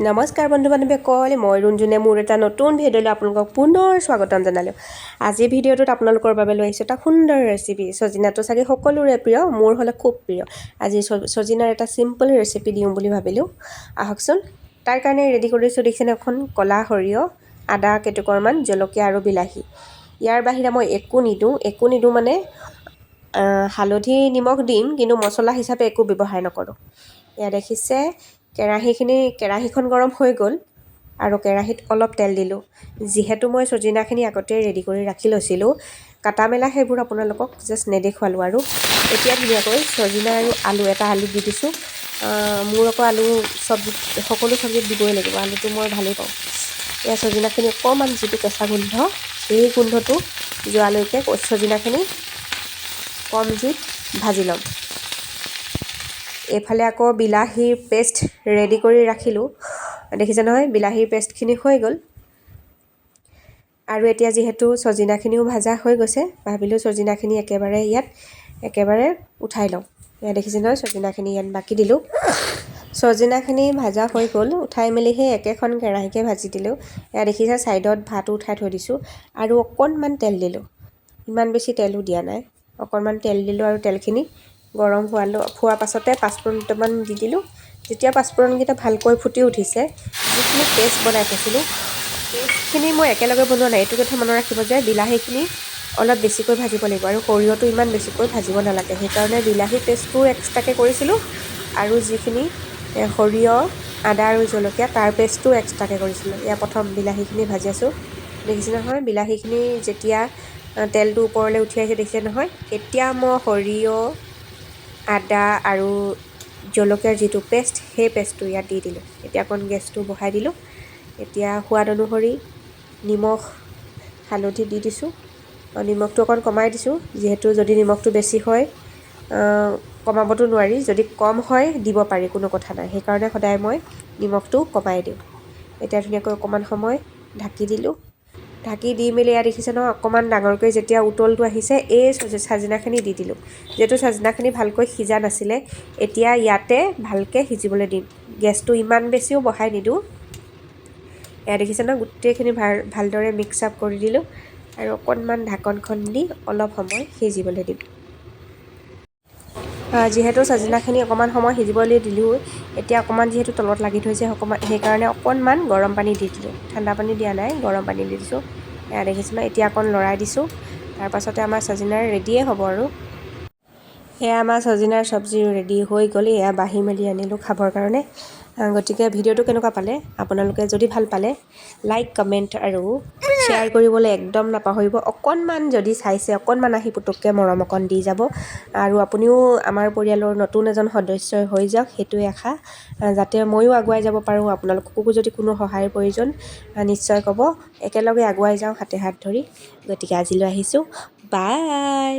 নমস্কাৰ বন্ধু বান্ধৱীসকল, মই ৰঞ্জুনে মোৰ এটা নতুন ভিডিঅ'লৈ আপোনালোকক পুনৰ স্বাগতম জনালোঁ। আজিৰ ভিডিঅ'টোত আপোনালোকৰ বাবে লৈ আহিছোঁ এটা সুন্দৰ ৰেচিপি। সজিনাটো চাগে সকলোৰে প্ৰিয়, মোৰ হ'লে খুব প্ৰিয়। আজি সজিনাৰ এটা চিম্পল ৰেচিপি দিওঁ বুলি ভাবিলোঁ। আহকচোন। তাৰ কাৰণে ৰেডি কৰিছোঁ দেখিছেনে, এখন ক'লা সৰিয়হ, আদা কেইটুকুৰমান, জলকীয়া আৰু বিলাহী। ইয়াৰ বাহিৰে মই একো নিদিওঁ মানে হালধি নিমখ দিম, কিন্তু মছলা হিচাপে একো ব্যৱহাৰ নকৰোঁ। এয়া দেখিছে, কেৰাহীখন গৰম হৈ গ'ল আৰু কেৰাহীত অলপ তেল দিলোঁ। যিহেতু মই সজিনাখিনি আগতেই ৰেডি কৰি ৰাখি লৈছিলোঁ, কাটা মেলা সেইবোৰ আপোনালোকক জাষ্ট নেদেখুৱালোঁ। আৰু এতিয়া ধুনীয়াকৈ সজিনা আৰু এটা আলু দি দিছোঁ। মোৰ আকৌ আলু সকলো চব্জিত দিবই লাগিব, আলুটো মই ভালেই পাওঁ। এয়া সজিনাখিনি অকণমান যিটো কেঁচা গোন্ধ, সেই গোন্ধটো যোৱালৈকে সজিনাখিনি কম জুইত ভাজি ল'ম। এইফালে আকৌ বিলাহীৰ পেষ্ট ৰেডি কৰি ৰাখিলোঁ। দেখিছে নহয়, বিলাহীৰ পেষ্টখিনি হৈ গ'ল। আৰু এতিয়া যিহেতু সজিনাখিনিও ভাজা হৈ গৈছে, ভাবিলোঁ সজিনাখিনি একেবাৰে উঠাই লওঁ। এয়া দেখিছে নহয়, সজিনাখিনি ইয়াত বাকি দিলোঁ। সজিনাখিনি ভাজা হৈ গ'ল, উঠাই মেলি সেই একেখন কেৰাহীকে ভাজি দিলোঁ। এয়া দেখিছে, ছাইডত ভাতো উঠাই থৈ দিছোঁ আৰু অকণমান তেল দিলোঁ। ইমান বেছি তেলো দিয়া নাই, অকণমান তেল দিলোঁ আৰু তেলখিনি গৰম হোৱাৰ পাছতে পাঁচফোৰণ দুটামান দি দিলোঁ। যেতিয়া পাঁচফোৰণকেইটা ভালকৈ ফুটি উঠিছে, যিখিনি পেষ্ট বনাই থৈছিলোঁ, পেষ্টখিনি মই একেলগে বনোৱা নাই। এইটো কথা মনত ৰাখিব যে বিলাহীখিনি অলপ বেছিকৈ ভাজিব লাগিব আৰু সৰিয়হটো ইমান বেছিকৈ ভাজিব নালাগে। সেইকাৰণে বিলাহী পেষ্টটো এক্সট্ৰাকৈ কৰিছিলোঁ আৰু যিখিনি সৰিয়হ, আদা আৰু জলকীয়া তাৰ পেষ্টটো এক্সট্ৰাকৈ কৰিছিলোঁ। এয়া প্ৰথম বিলাহীখিনি ভাজি আছোঁ। দেখিছে নহয়, বিলাহীখিনি যেতিয়া তেলটো ওপৰলৈ উঠি আহিছে, দেখিছে নহয়, এতিয়া মই সৰিয়হ, আদা আৰু জলকীয়াৰ যিটো পেষ্ট, সেই পেষ্টটো ইয়াত দি দিলোঁ। এতিয়া অকণ গেছটো বঢ়াই দিলোঁ। এতিয়া সোৱাদ অনুসৰি নিমখ, হালধি দি দিছোঁ। নিমখটো অকণ কমাই দিছোঁ, যিহেতু যদি নিমখটো বেছি হয় কমাবতো নোৱাৰি, যদি কম হয় দিব পাৰি, কোনো কথা নাই। সেইকাৰণে সদায় মই নিমখটো কমাই দিওঁ। এতিয়া ধুনীয়াকৈ অকণমান সময় ঢাকি দিলোঁ। ঢাকি দি মেলি এয়া দেখিছে নহয়, অকণমান ডাঙৰকৈ যেতিয়া উতলটো আহিছে, এই সজিনাখিনি দি দিলোঁ। যিহেতু সজিনাখিনি ভালকৈ সিজা নাছিলে, এতিয়া ইয়াতে ভালকৈ সিজিবলৈ দিম। গেছটো ইমান বেছিও বঢ়াই নিদিওঁ। এয়া দেখিছে নহয়, গোটেইখিনি ভালদৰে মিক্স আপ কৰি দিলোঁ আৰু অকণমান ঢাকনখন দি অলপ সময় সিজিবলৈ দিম। যিহেতু সজিনাখিনি অকণমান সময় সিজিবলৈ দিলোঁ, এতিয়া অকণমান যিহেতু তলত লাগি থৈছে, সেইকাৰণে অকণমান গৰম পানী দি দিলোঁ। ঠাণ্ডা পানী দিয়া নাই, গৰম পানী দি দিছোঁ। এয়া দেখিছে নহয়, এতিয়া অকণ লৰাই দিছোঁ। তাৰপাছতে আমাৰ সজিনাৰ ৰেডিয়ে হ'ব আৰু। এয়া আমাৰ সজিনাৰ চব্জি ৰেডি হৈ গ'ল। এয়া বাঢ়ি মেলি আনিলোঁ খাবৰ কাৰণে। গতিকে ভিডিঅ'টো কেনেকুৱা পালে, আপোনালোকে যদি ভাল পালে লাইক, কমেণ্ট আৰু শ্বেয়াৰ কৰিবলৈ একদম নাপাহৰিব। অকণমান যদি চাইছে, অকণমান আহি পুটুককৈ মৰম অকণ দি যাব। আৰু আপুনিও আমাৰ পৰিয়ালৰ নতুন এজন সদস্য হৈ যাওক, সেইটোৱে আশা, যাতে ময়ো আগুৱাই যাব পাৰোঁ। আপোনালোককো যদি কোনো সহায়ৰ প্ৰয়োজন, নিশ্চয় ক'ব। একেলগে আগুৱাই যাওঁ হাতে হাত ধৰি। গতিকে আজিলৈ আহিছোঁ, বাই।